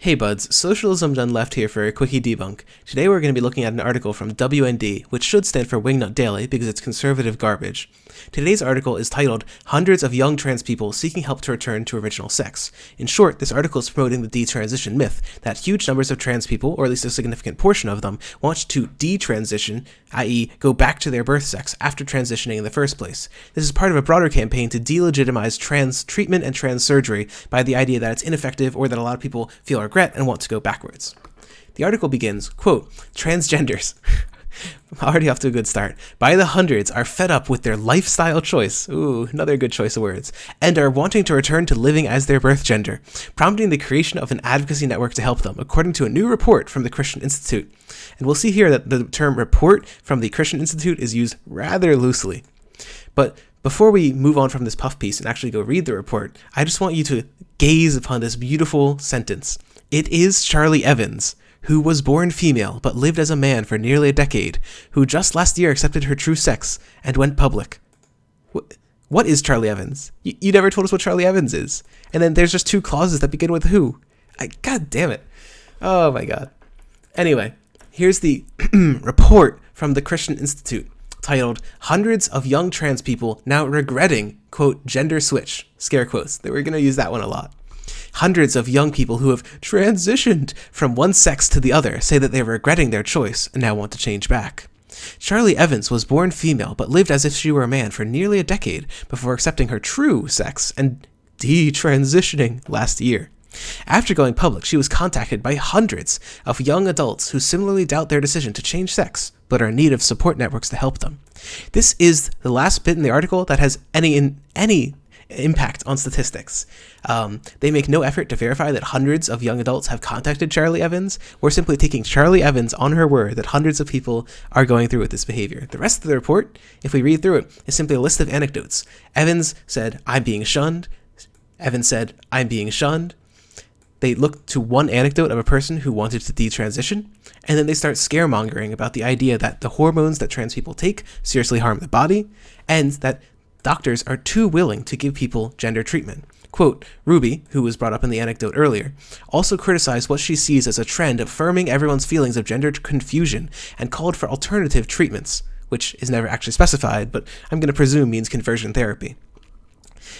Hey buds, Socialism Done Left here for a quickie debunk. Today we're going to be looking at an article from WND, which should stand for Wingnut Daily because it's conservative garbage. Today's article is titled, Hundreds of Young Trans People Seeking Help to Return to Original Sex. In short, this article is promoting the detransition myth that huge numbers of trans people, or at least a significant portion of them, want to detransition, i.e. go back to their birth sex after transitioning in the first place. This is part of a broader campaign to delegitimize trans treatment and trans surgery by the idea that it's ineffective or that a lot of people feel regret and want to go backwards. The article begins, quote, transgenders, already off to a good start, by the hundreds are fed up with their lifestyle choice, ooh, another good choice of words, and are wanting to return to living as their birth gender, prompting the creation of an advocacy network to help them, according to a new report from the Christian Institute. And we'll see here that the term report from the Christian Institute is used rather loosely. But before we move on from this puff piece and actually go read the report, I just want you to gaze upon this beautiful sentence. It is Charlie Evans, who was born female but lived as a man for nearly a decade, who just last year accepted her true sex and went public. What is Charlie Evans? You never told us what Charlie Evans is. And then there's just two clauses that begin with who. God damn it. Oh my god. Anyway, here's the report from the Christian Institute titled, Hundreds of Young Trans People Now Regretting, quote, Gender Switch, scare quotes. We're going to use that one a lot. Hundreds of young people who have transitioned from one sex to the other say that they are regretting their choice and now want to change back. Charlie Evans was born female but lived as if she were a man for nearly a decade before accepting her true sex and detransitioning last year. After going public, she was contacted by hundreds of young adults who similarly doubt their decision to change sex, but are in need of support networks to help them. This is the last bit in the article that has any impact on statistics. They make no effort to verify that hundreds of young adults have contacted Charlie Evans. We're simply taking Charlie Evans on her word that hundreds of people are going through with this behavior. The rest of the report, if we read through it, is simply a list of anecdotes. Evans said, I'm being shunned. Evans said, I'm being shunned. They look to one anecdote of a person who wanted to detransition, and then they start scaremongering about the idea that the hormones that trans people take seriously harm the body, and that doctors are too willing to give people gender treatment. Quote, Ruby, who was brought up in the anecdote earlier, also criticized what she sees as a trend affirming everyone's feelings of gender confusion and called for alternative treatments, which is never actually specified, but I'm going to presume means conversion therapy.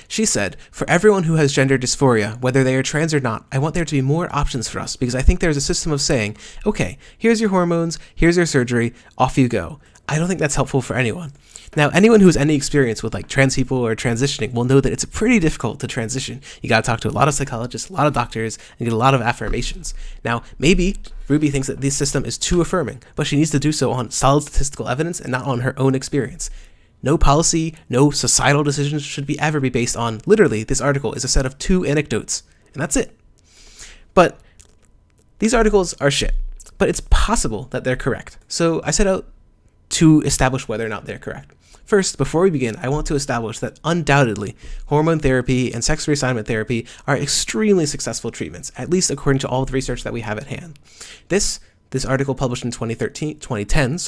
She said, for everyone who has gender dysphoria, whether they are trans or not, I want there to be more options for us because I think there's a system of saying, okay, here's your hormones, here's your surgery, off you go. I don't think that's helpful for anyone. Now, anyone who has any experience with trans people or transitioning will know that it's pretty difficult to transition. You gotta talk to a lot of psychologists, a lot of doctors, and get a lot of affirmations. Now, maybe Ruby thinks that this system is too affirming, but she needs to do so on solid statistical evidence and not on her own experience. No policy, no societal decisions should ever be based on, literally, this article is a set of two anecdotes, and that's it. But these articles are shit, but it's possible that they're correct. So I set out to establish whether or not they're correct. First, before we begin, I want to establish that undoubtedly, hormone therapy and sex reassignment therapy are extremely successful treatments, at least according to all the research that we have at hand. This article published in 2010,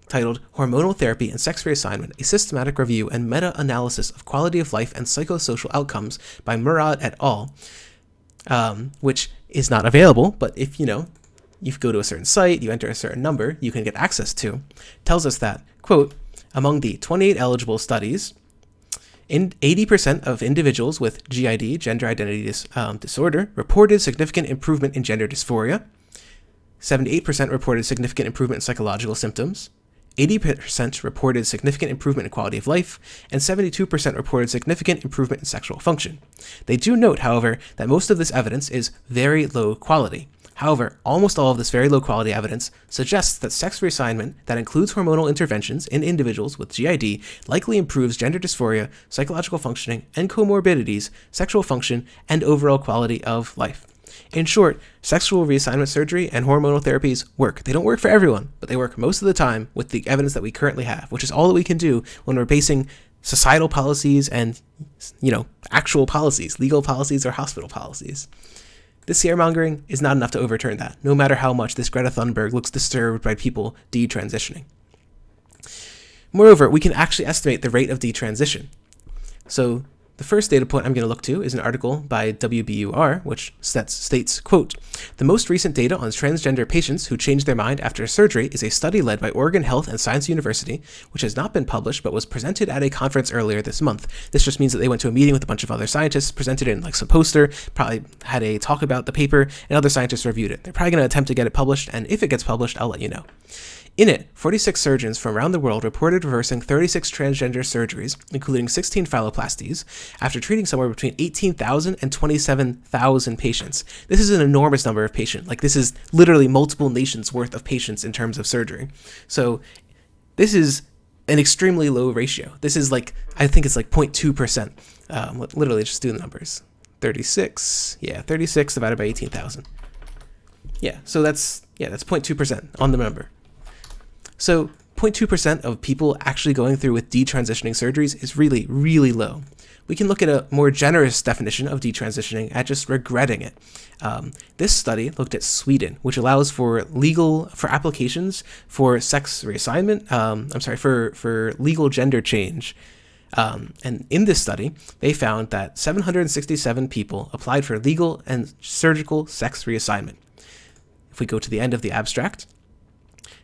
titled Hormonal Therapy and Sex Reassignment, a Systematic Review and Meta-Analysis of Quality of Life and Psychosocial Outcomes by Murad et al., which is not available, but if you go to a certain site, you enter a certain number, you can get access to, tells us that, quote, among the 28 eligible studies, 80% of individuals with GID, gender identity disorder, reported significant improvement in gender dysphoria, 78% reported significant improvement in psychological symptoms, 80% reported significant improvement in quality of life, and 72% reported significant improvement in sexual function. They do note, however, that most of this evidence is very low quality. However, almost all of this very low quality evidence suggests that sex reassignment that includes hormonal interventions in individuals with GID likely improves gender dysphoria, psychological functioning, and comorbidities, sexual function, and overall quality of life. In short, sexual reassignment surgery and hormonal therapies work. They don't work for everyone, but they work most of the time with the evidence that we currently have, which is all that we can do when we're basing societal policies and, actual policies, legal policies or hospital policies. This scaremongering is not enough to overturn that, no matter how much this Greta Thunberg looks disturbed by people detransitioning. Moreover, we can actually estimate the rate of detransition. So The first data point I'm going to look to is an article by WBUR, which states, quote, "The most recent data on transgender patients who changed their mind after surgery is a study led by Oregon Health and Science University, which has not been published but was presented at a conference earlier this month." This just means that they went to a meeting with a bunch of other scientists, presented it in like some poster, probably had a talk about the paper, and other scientists reviewed it. They're probably going to attempt to get it published, and if it gets published, I'll let you know. In it, 46 surgeons from around the world reported reversing 36 transgender surgeries, including 16 phalloplasties, after treating somewhere between 18,000 and 27,000 patients. This is an enormous number of patients. Like, this is literally multiple nations' worth of patients in terms of surgery. So this is an extremely low ratio. This is like, I think it's like 0.2%. Literally just do the numbers. 36 divided by 18,000. So that's 0.2% on the number. So 0.2% of people actually going through with detransitioning surgeries is really, really low. We can look at a more generous definition of detransitioning at just regretting it. This study looked at Sweden, which allows for applications for sex reassignment, for legal gender change. And in this study, they found that 767 people applied for legal and surgical sex reassignment. If we go to the end of the abstract,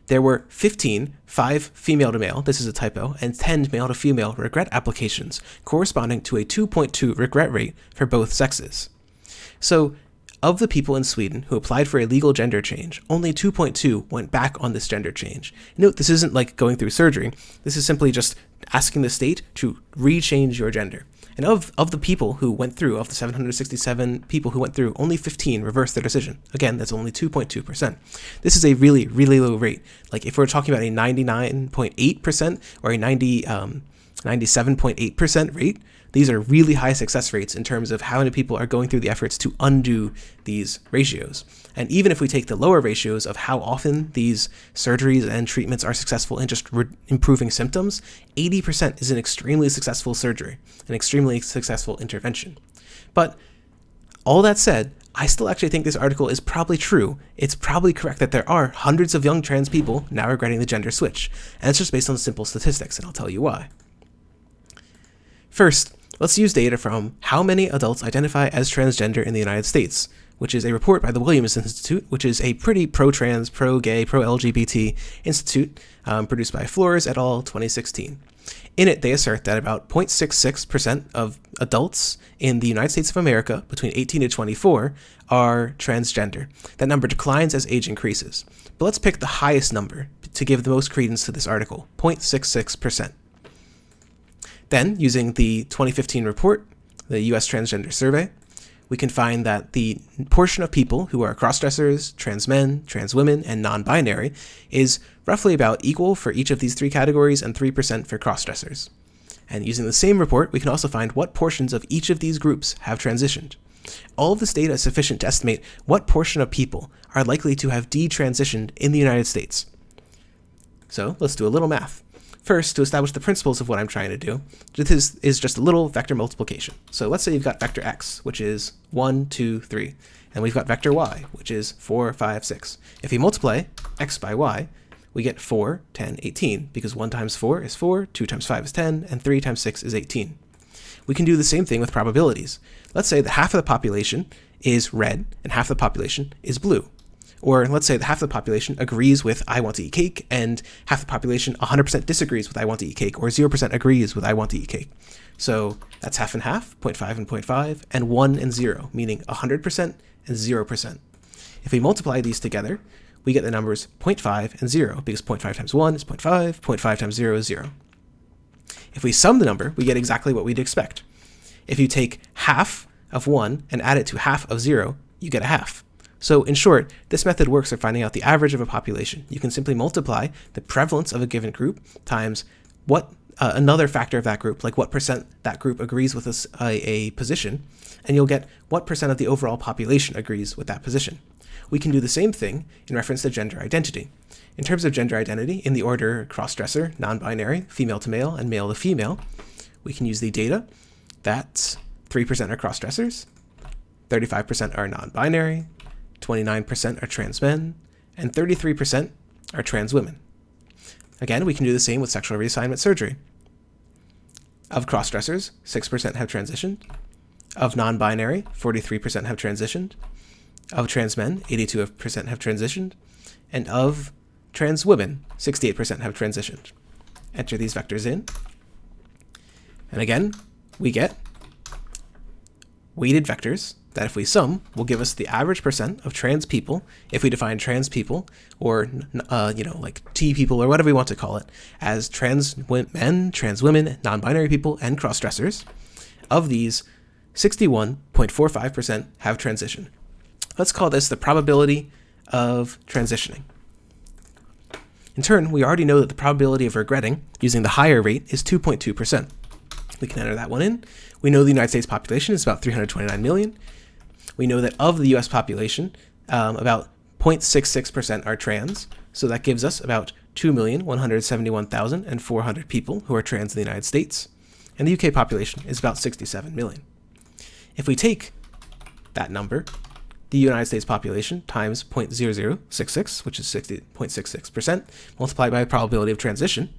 there were 5 female to male, this is a typo, and 10 male to female regret applications, corresponding to a 2.2 regret rate for both sexes. So, of the people in Sweden who applied for a legal gender change, only 2.2 went back on this gender change. Note, this isn't like going through surgery. This is simply just asking the state to rechange your gender. And of the people who went through, of the 767 people who went through, only 15 reversed their decision. Again, that's only 2.2%. This is a really, really low rate. Like, if we're talking about a 99.8% or a 97.8% rate, these are really high success rates in terms of how many people are going through the efforts to undo these ratios. And even if we take the lower ratios of how often these surgeries and treatments are successful in just improving symptoms, 80% is an extremely successful surgery, an extremely successful intervention. But all that said, I still actually think this article is probably true. It's probably correct that there are hundreds of young trans people now regretting the gender switch. And it's just based on simple statistics, and I'll tell you why. First, let's use data from How Many Adults Identify as Transgender in the United States, which is a report by the Williams Institute, which is a pretty pro-trans, pro-gay, pro-LGBT institute produced by Flores et al. 2016. In it, they assert that about 0.66% of adults in the United States of America between 18 to 24 are transgender. That number declines as age increases. But let's pick the highest number to give the most credence to this article, 0.66%. Then, using the 2015 report, the U.S. Transgender Survey, we can find that the portion of people who are crossdressers, trans men, trans women, and non-binary is roughly about equal for each of these three categories and 3% for crossdressers. And using the same report, we can also find what portions of each of these groups have transitioned. All of this data is sufficient to estimate what portion of people are likely to have detransitioned in the United States. So let's do a little math. First, to establish the principles of what I'm trying to do, this is just a little vector multiplication. So let's say you've got vector x, which is 1, 2, 3, and we've got vector y, which is 4, 5, 6. If we multiply x by y, we get 4, 10, 18, because 1 times 4 is 4, 2 times 5 is 10, and 3 times 6 is 18. We can do the same thing with probabilities. Let's say that half of the population is red and half the population is blue. Or let's say that half the population agrees with I want to eat cake, and half the population 100% disagrees with I want to eat cake, or 0% agrees with I want to eat cake. So that's half and half, 0.5 and 0.5, and 1 and 0, meaning 100% and 0%. If we multiply these together, we get the numbers 0.5 and 0, because 0.5 times 1 is 0.5, 0.5 times 0 is 0. If we sum the number, we get exactly what we'd expect. If you take half of 1 and add it to half of 0, you get a half. So in short, this method works for finding out the average of a population. You can simply multiply the prevalence of a given group times what another factor of that group, like what percent that group agrees with a position, and you'll get what percent of the overall population agrees with that position. We can do the same thing in reference to gender identity. In terms of gender identity, in the order crossdresser, non-binary, female to male, and male to female, we can use the data that 3% are crossdressers, 35% are non-binary, 29% are trans men, and 33% are trans women. Again, we can do the same with sexual reassignment surgery. Of cross-dressers, 6% have transitioned. Of non-binary, 43% have transitioned. Of trans men, 82% have transitioned. And of trans women, 68% have transitioned. Enter these vectors in. And again, we get weighted vectors that if we sum will give us the average percent of trans people, if we define trans people, or like T people, or whatever we want to call it, as trans men, trans women, non-binary people, and cross-dressers. Of these, 61.45% have transition. Let's call this the probability of transitioning. In turn, we already know that the probability of regretting using the higher rate is 2.2%. We can enter that one in. We know the United States population is about 329 million. We know that of the US population, about 0.66% are trans. So that gives us about 2,171,400 people who are trans in the United States. And the UK population is about 67 million. If we take that number, the United States population times 0.0066, which is 60.66%, multiplied by the probability of transition,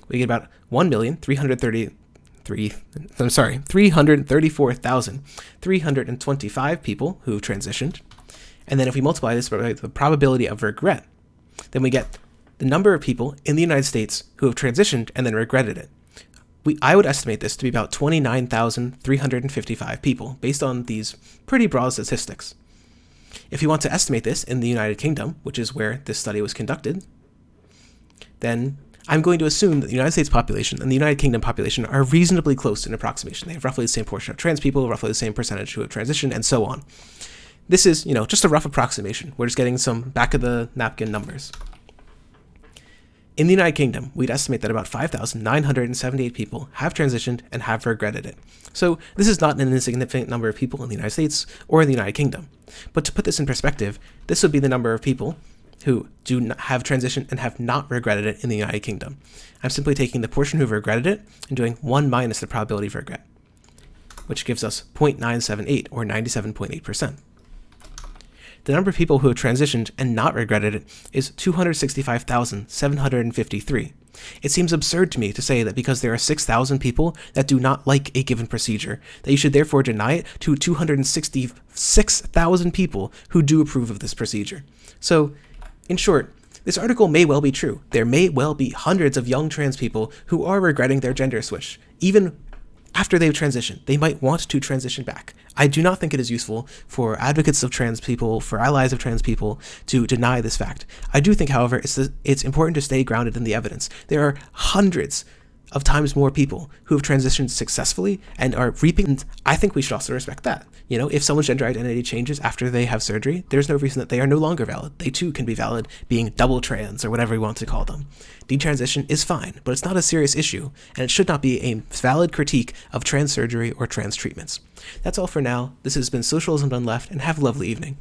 we get about 334,325 people who have transitioned. And then if we multiply this by the probability of regret, then we get the number of people in the United States who have transitioned and then regretted it. I would estimate this to be about 29,355 people, based on these pretty broad statistics. If you want to estimate this in the United Kingdom, which is where this study was conducted, then I'm going to assume that the United States population and the United Kingdom population are reasonably close in approximation. They have roughly the same portion of trans people, roughly the same percentage who have transitioned, and so on. This is, just a rough approximation. We're just getting some back-of-the-napkin numbers. In the United Kingdom, we'd estimate that about 5,978 people have transitioned and have regretted it. So this is not an insignificant number of people in the United States or in the United Kingdom. But to put this in perspective, this would be the number of people who do not have transitioned and have not regretted it in the United Kingdom. I'm simply taking the portion who've regretted it and doing 1 minus the probability of regret, which gives us 0.978 or 97.8%. The number of people who have transitioned and not regretted it is 265,753. It seems absurd to me to say that because there are 6,000 people that do not like a given procedure, that you should therefore deny it to 266,000 people who do approve of this procedure. So, in short, this article may well be true. There may well be hundreds of young trans people who are regretting their gender switch, even after they've transitioned. They might want to transition back. I do not think it is useful for advocates of trans people, for allies of trans people, to deny this fact. I do think, however, it's important to stay grounded in the evidence. There are hundreds of times more people who have transitioned successfully and are reaping. And I think we should also respect that. If someone's gender identity changes after they have surgery, there's no reason that they are no longer valid. They too can be valid being double trans or whatever we want to call them. Detransition is fine, but it's not a serious issue, and it should not be a valid critique of trans surgery or trans treatments. That's all for now. This has been Socialism Done Left, and have a lovely evening.